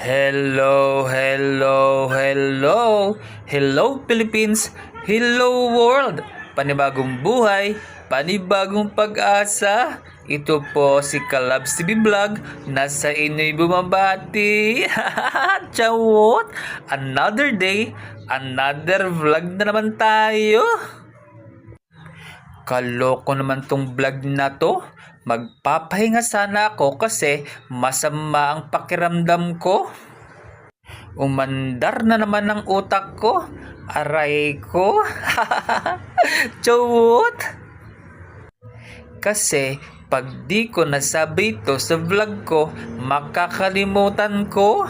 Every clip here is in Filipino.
Hello, hello, hello. Hello Philippines, hello world. Panibagong buhay, panibagong pag-asa. Ito po si Kalabs TV Vlog. Nasa inyo'y bumabati. Chawot! Another day, another vlog na naman tayo. Kaloko naman tong vlog na to. Magpapahinga sana ako kasi masama ang pakiramdam ko. Umandar na naman ang utak ko. Aray ko. Chawot. Kasi pag di ko nasabi ito sa vlog ko, makakalimutan ko.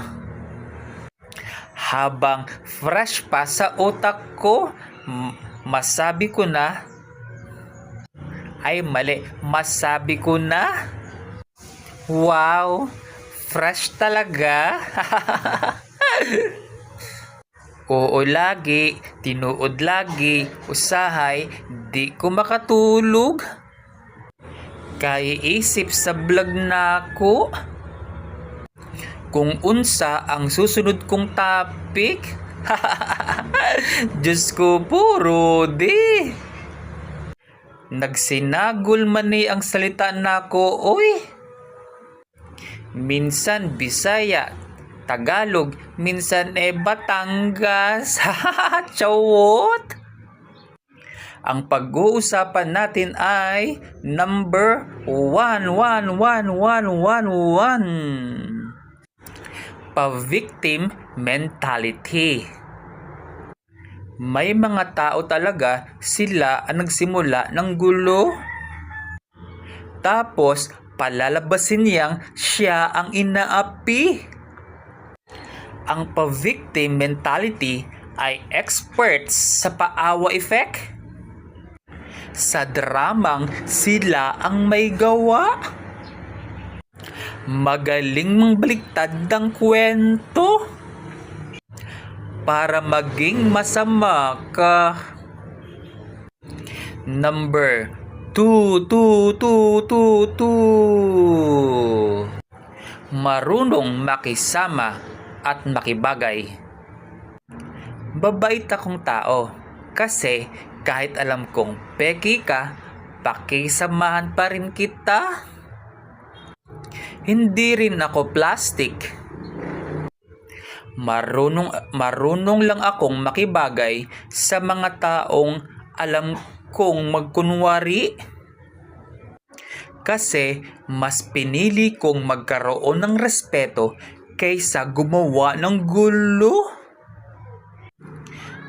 Habang fresh pa sa utak ko, masabi ko na. Ay mali, masabi ko na. Wow, fresh talaga. Oo lagi, tinuod lagi, usahay, di ko makatulog. Kaiisip sa vlog na ako. Kung unsa ang susunod kong topic. Diyos ko po, Rudy. Nagsinagol man ni ang salita nako, oy. Minsan Bisaya, Tagalog, minsan Batangas. Chawot. Ang pag-uusapan natin ay number 1. Pa-victim mentality. May mga tao talaga, sila ang nagsimula ng gulo. Tapos, palalabasin niyang siya ang inaapi. Ang pa-victim mentality ay experts sa paawa effect. Sa dramang sila ang may gawa. Magaling mangbaliktad ng kwento para maging masama ka. Number 2. Marunong makisama at makibagay. Babait akong tao kasi kahit alam kong peki ka, pakisamahan pa rin kita. Hindi rin ako plastic. Marunong lang akong makibagay sa mga taong alam kong magkunwari. Kasi mas pinili kong magkaroon ng respeto kaysa gumawa ng gulo.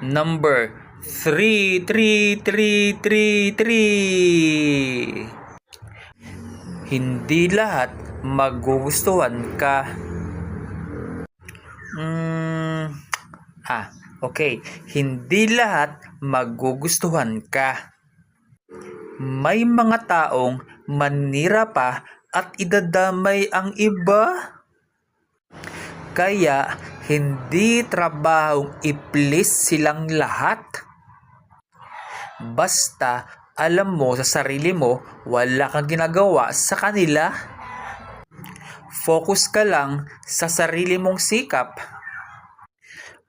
Number 3. Hindi lahat magugustuhan ka. Okay. Hindi lahat magugustuhan ka. May mga taong manira pa at idadamay ang iba. Kaya, hindi trabahong i-please silang lahat. Basta, alam mo sa sarili mo, wala kang ginagawa sa kanila. Focus ka lang sa sarili mong sikap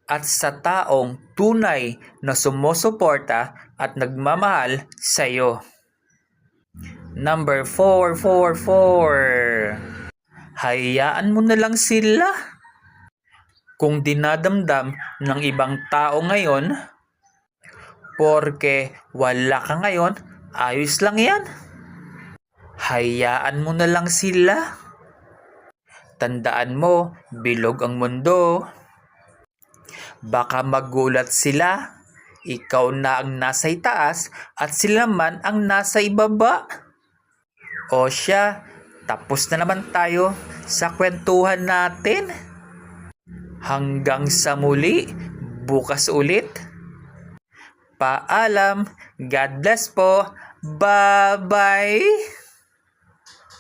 at sa taong tunay na sumusuporta at nagmamahal sa iyo. Number 4. Hayaan mo na lang sila. Kung dinadamdam ng ibang tao ngayon, porke wala ka ngayon, ayos lang yan. Hayaan mo na lang sila. Tandaan mo, bilog ang mundo. Baka magulat sila. Ikaw na ang nasa itaas at sila man ang nasa ibaba. O siya, tapos na naman tayo sa kwentuhan natin. Hanggang sa muli, bukas ulit. Paalam, God bless po. Bye-bye.